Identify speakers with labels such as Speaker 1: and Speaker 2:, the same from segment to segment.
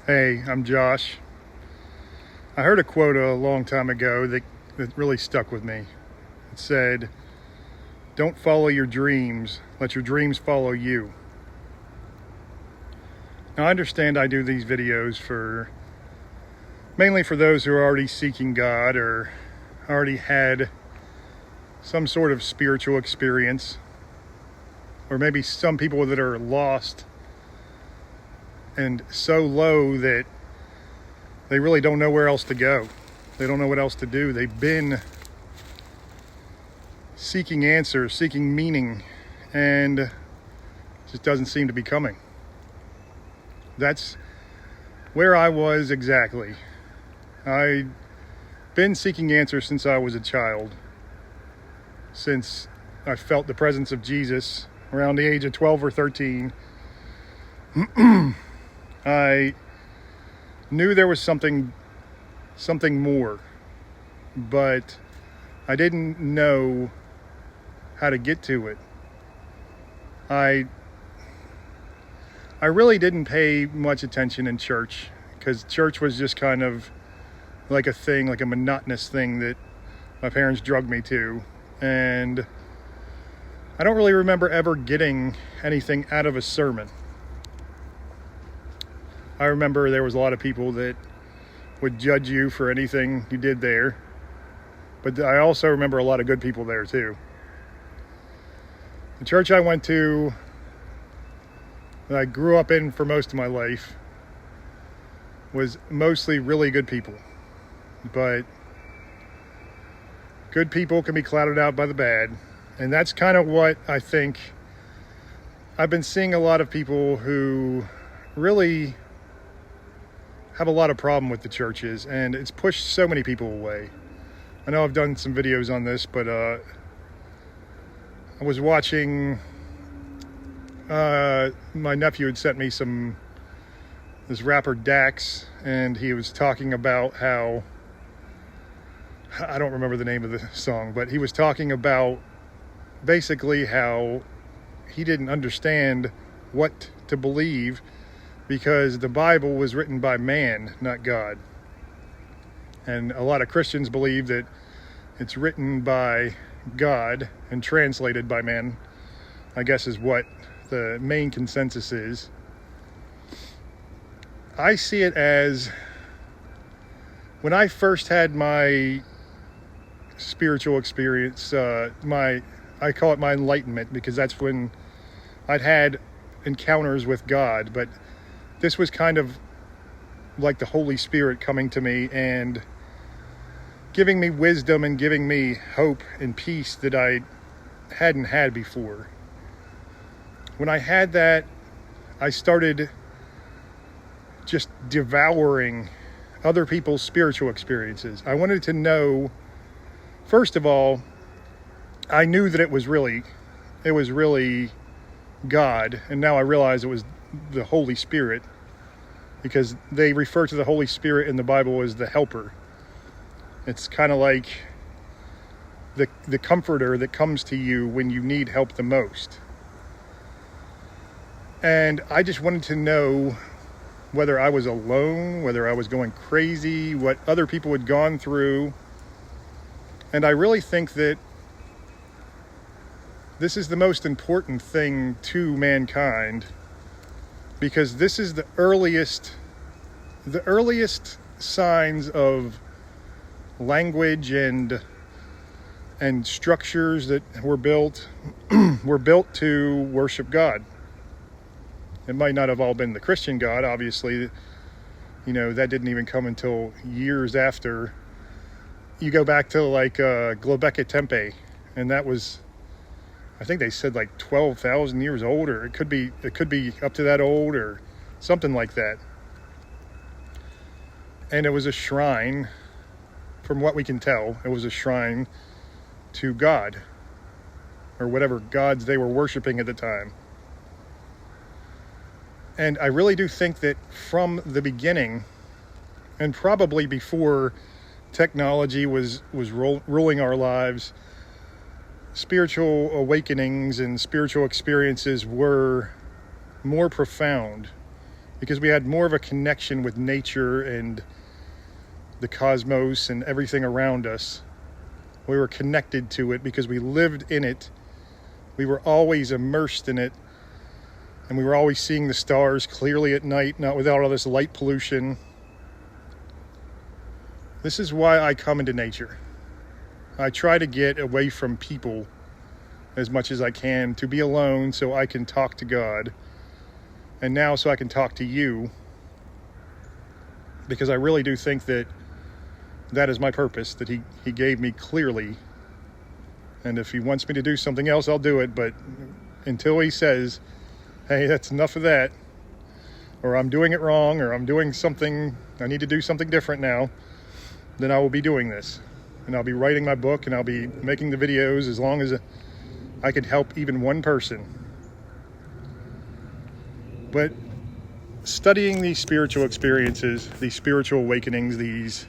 Speaker 1: Hey, I'm Josh. I heard a quote a long time ago that really stuck with me. It said, "Don't follow your dreams, let your dreams follow you." Now I understand I do these videos mainly for those who are already seeking God or already had some sort of spiritual experience, or maybe some people that are lost and so low that they really don't know where else to go. They don't know what else to do. They've been seeking answers, seeking meaning, and it just doesn't seem to be coming. That's where I was exactly. I've been seeking answers since I was a child, since I felt the presence of Jesus around the age of 12 or 13. I knew there was something more, but I didn't know how to get to it. I really didn't pay much attention in church, because church was just kind of like a thing, like a monotonous thing that my parents drugged me to. And I don't really remember ever getting anything out of a sermon. I remember there was a lot of people that would judge you for anything you did there. But I also remember a lot of good people there too. The church I went to, that I grew up in for most of my life, was mostly really good people. But good people can be clouded out by the bad. And that's kind of what I think. I've been seeing a lot of people who really have a lot of problem with the churches, and it's pushed so many people away. I know I've done some videos on this, but I was watching, my nephew had sent me this rapper Dax, and he was talking about how, I don't remember the name of the song, but he was talking about basically how he didn't understand what to believe, because the Bible was written by man, not God. And a lot of Christians believe that it's written by God and translated by man, I guess is what the main consensus is. I see it as, when I first had my spiritual experience, I call it my enlightenment, because that's when I'd had encounters with God, but this was kind of like the Holy Spirit coming to me and giving me wisdom and giving me hope and peace that I hadn't had before. When I had that, I started just devouring other people's spiritual experiences. I wanted to know, first of all, I knew that it was really God, and now I realize it was the Holy Spirit, because they refer to the Holy Spirit in the Bible as the helper. It's kind of like the comforter that comes to you when you need help the most. And I just wanted to know whether I was alone, whether I was going crazy, what other people had gone through. And I really think that this is the most important thing to mankind, because this is the earliest signs of language and structures that were built to worship God. It might not have all been the Christian God, obviously. That didn't even come until years after. You go back to like Göbekli Tepe, and that was, I think they said like 12,000 years old, or it could be up to that old, or something like that. And it was a shrine, from what we can tell, it was a shrine to God, or whatever gods they were worshiping at the time. And I really do think that from the beginning, and probably before technology was ruling our lives, spiritual awakenings and spiritual experiences were more profound, because we had more of a connection with nature and the cosmos and everything around us. We were connected to it because we lived in it. We were always immersed in it. And we were always seeing the stars clearly at night, not without all this light pollution. This is why I come into nature. I try to get away from people as much as I can, to be alone so I can talk to God. And now so I can talk to you. Because I really do think that that is my purpose, that he gave me clearly. And if he wants me to do something else, I'll do it. But until he says, hey, that's enough of that, or I'm doing it wrong, or I'm doing something, I need to do something different now, then I will be doing this. And I'll be writing my book, and I'll be making the videos as long as I could help even one person. But studying these spiritual experiences, these spiritual awakenings, these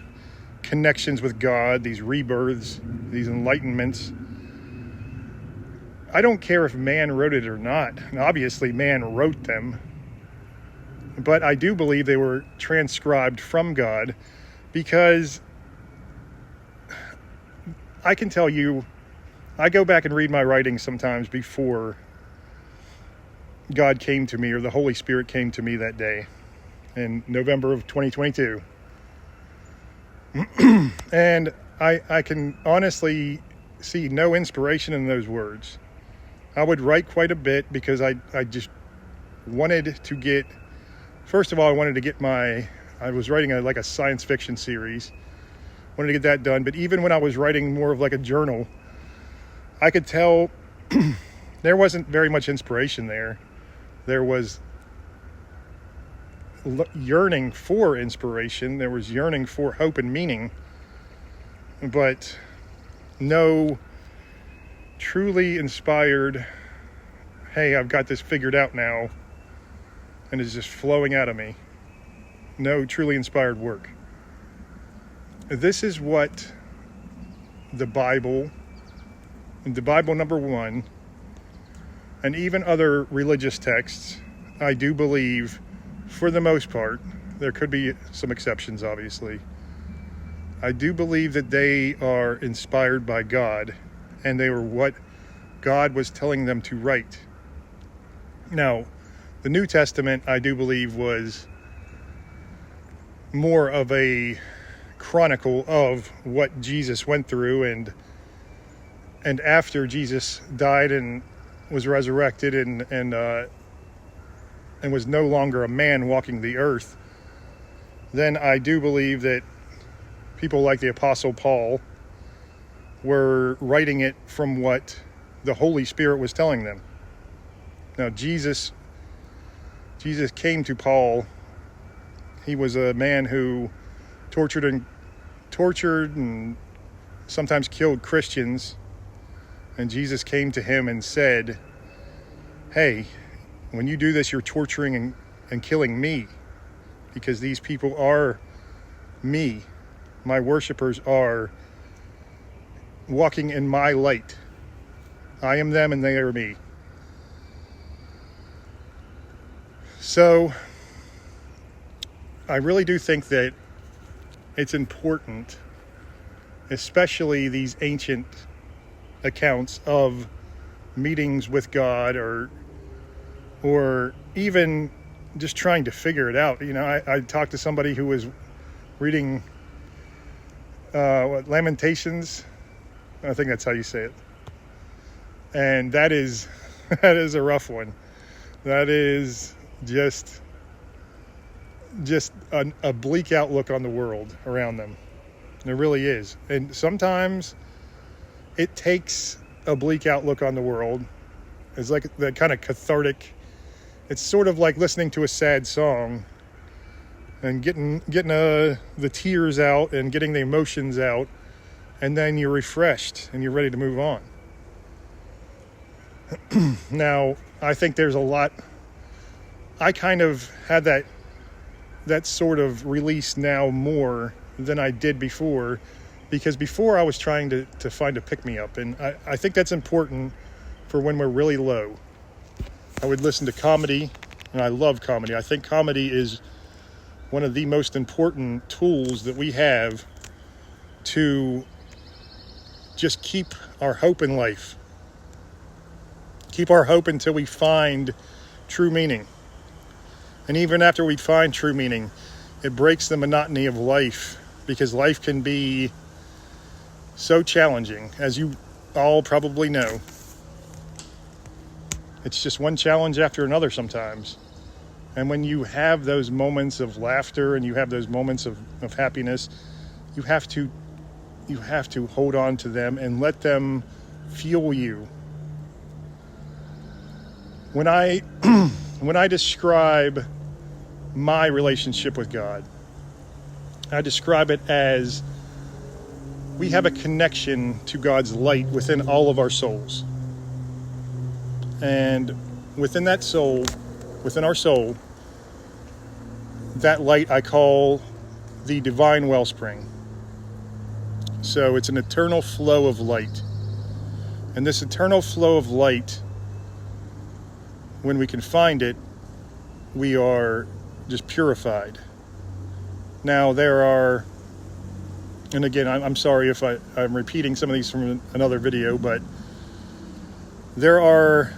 Speaker 1: connections with God, these rebirths, these enlightenments, I don't care if man wrote it or not. And obviously man wrote them. But I do believe they were transcribed from God, because I can tell you, I go back and read my writings sometimes before God came to me, or the Holy Spirit came to me that day in November of 2022. And I can honestly see no inspiration in those words. I would write quite a bit because I just wanted to get, first of all, I wanted to get I was writing like a science fiction series. Wanted to get that done. But even when I was writing more of like a journal, I could tell there wasn't very much inspiration there. There was yearning for inspiration. There was yearning for hope and meaning. But no truly inspired, hey, I've got this figured out now, and it's just flowing out of me. No truly inspired work. This is what the Bible number one, and even other religious texts, I do believe, for the most part, there could be some exceptions obviously, I do believe that they are inspired by God, and they were what God was telling them to write. Now, the New Testament, I do believe, was more of a chronicle of what Jesus went through, and after Jesus died and was resurrected and was no longer a man walking the earth, then I do believe that people like the Apostle Paul were writing it from what the Holy Spirit was telling them. Now, Jesus came to Paul. He was a man who tortured and sometimes killed Christians. And Jesus came to him and said, hey, when you do this, you're torturing and killing me, because these people are me. My worshipers are walking in my light. I am them and they are me. So I really do think that it's important, especially these ancient accounts of meetings with God, or even just trying to figure it out. You know, I talked to somebody who was reading Lamentations. I think that's how you say it. And that is a rough one. That is just a bleak outlook on the world around them. It really is. And sometimes it takes a bleak outlook on the world. It's like the kind of cathartic. It's sort of like listening to a sad song and getting the tears out and getting the emotions out, and then you're refreshed and you're ready to move on. Now, I think there's a lot. I kind of had that sort of release now more than I did before, because before I was trying to find a pick-me-up, and I think that's important for when we're really low. I would listen to comedy, And I love comedy. I think comedy is one of the most important tools that we have to just keep our hope in life. Keep our hope until we find true meaning. And even after we find true meaning, it breaks the monotony of life, because life can be so challenging, as you all probably know. It's just one challenge after another sometimes. And when you have those moments of laughter and you have those moments of happiness, you have to hold on to them and let them fuel you. When I describe my relationship with God, I describe it as we have a connection to God's light within all of our souls. And within that soul, within our soul, that light I call the divine wellspring. So it's an eternal flow of light. And this eternal flow of light, when we can find it, we are just purified. Now there are, and again, I'm sorry if I'm repeating some of these from another video, but there are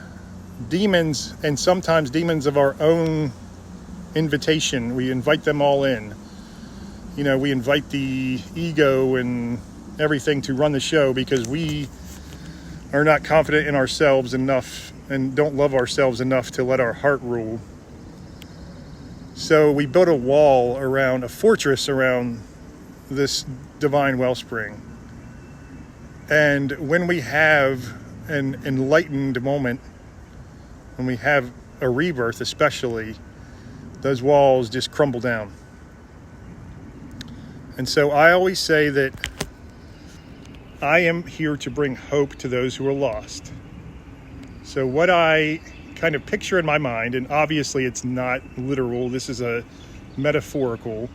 Speaker 1: demons, and sometimes demons of our own invitation. We invite them all in. You know, we invite the ego and everything to run the show because we are not confident in ourselves enough and don't love ourselves enough to let our heart rule. So we built a wall around, a fortress around this divine wellspring. And when we have an enlightened moment, when we have a rebirth especially, those walls just crumble down. And so I always say that I am here to bring hope to those who are lost. So what I kind of picture in my mind, and obviously it's not literal, this is a metaphorical,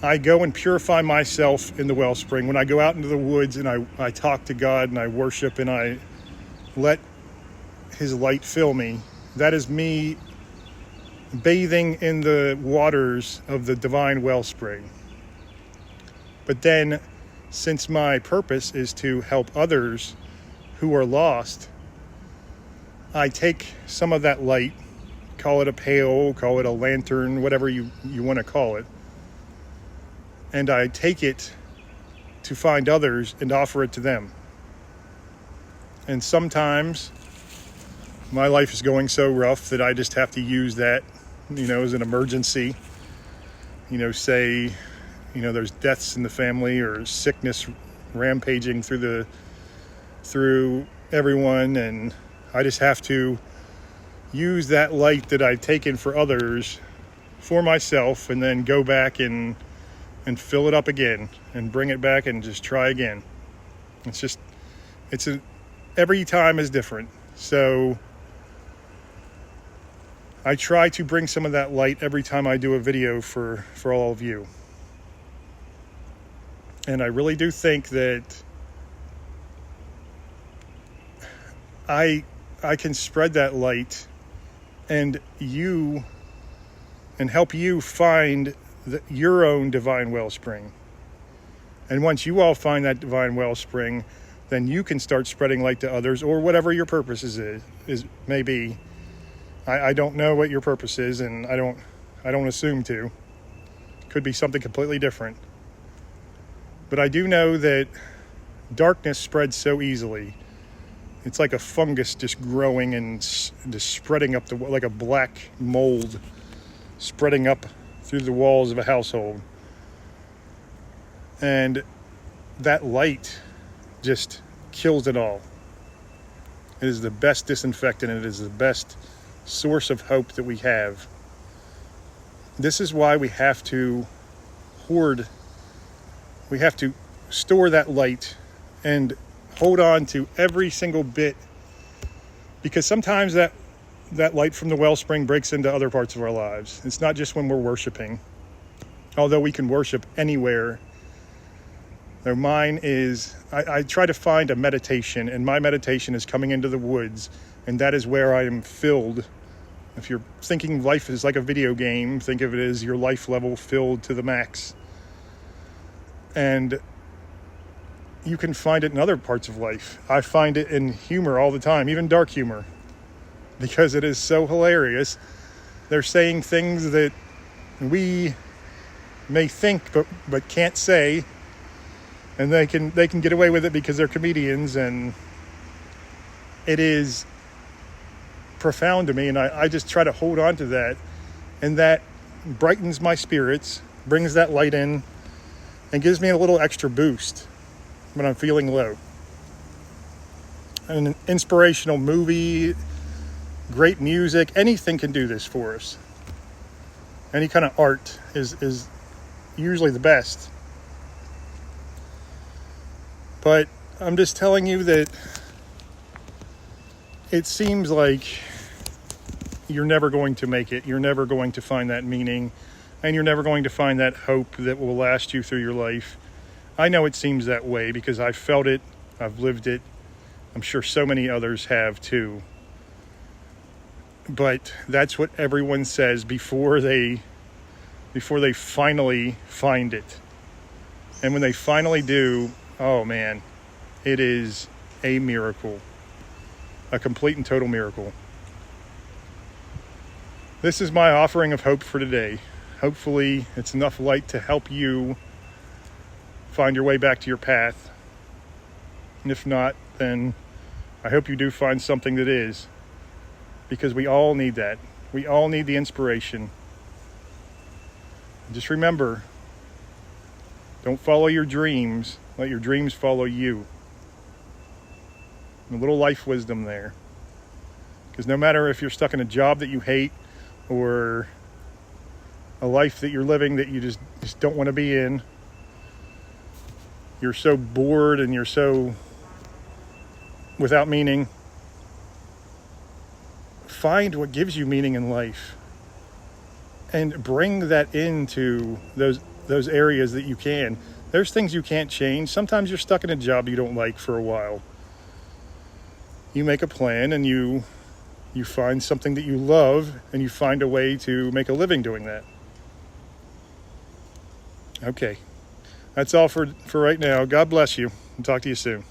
Speaker 1: I go and purify myself in the wellspring. When I go out into the woods and I talk to God and I worship and I let His light fill me, that is me bathing in the waters of the divine wellspring. But then, since my purpose is to help others who are lost, I take some of that light, call it a pail, call it a lantern, whatever you want to call it, and I take it to find others and offer it to them. And sometimes my life is going so rough that I just have to use that, as an emergency. Say, there's deaths in the family or sickness rampaging through everyone, and I just have to use that light that I've taken for others for myself, and then go back and fill it up again and bring it back and just try again. Every time is different. So I try to bring some of that light every time I do a video for all of you. And I really do think that I can spread that light and help you find your own divine wellspring. And once you all find that divine wellspring, then you can start spreading light to others, or whatever your purpose is may be. I don't know what your purpose is, and I don't assume to. Could be something completely different. But I do know that darkness spreads so easily. It's like a fungus just growing and just spreading up like a black mold spreading up through the walls of a household. And that light just kills it all. It is the best disinfectant. It is the best source of hope that we have. This is why we have to hoard. We have to store that light and hold on to every single bit, because sometimes that light from the wellspring breaks into other parts of our lives. It's not just when we're worshiping, although we can worship anywhere. Mine is, I try to find a meditation, and my meditation is coming into the woods, and that is where I am filled If you're thinking life is like a video game, think of it as your life level filled to the max. And you can find it in other parts of life. I find it in humor all the time, even dark humor, because it is so hilarious. They're saying things that we may think but can't say, and they can get away with it because they're comedians, and it is profound to me, and I just try to hold on to that, and that brightens my spirits, brings that light in, and gives me a little extra boost when I'm feeling low. An inspirational movie, great music, anything can do this for us. Any kind of art is usually the best. But I'm just telling you that it seems like you're never going to make it. You're never going to find that meaning, and you're never going to find that hope that will last you through your life. I know it seems that way because I've felt it, I've lived it. I'm sure so many others have too. But that's what everyone says before they finally find it. And when they finally do, oh man, it is a miracle. A complete and total miracle. This is my offering of hope for today. Hopefully it's enough light to help you find your way back to your path. And if not, then I hope you do find something that is. Because we all need that. We all need the inspiration. Just remember, don't follow your dreams. Let your dreams follow you. A little life wisdom there. Because no matter if you're stuck in a job that you hate or a life that you're living that you just don't want to be in, you're so bored and you're so without meaning, find what gives you meaning in life and bring that into those areas that you can. There's things you can't change. Sometimes you're stuck in a job you don't like for a while. You make a plan and you find something that you love and you find a way to make a living doing that. Okay. That's all for right now. God bless you. I'll talk to you soon.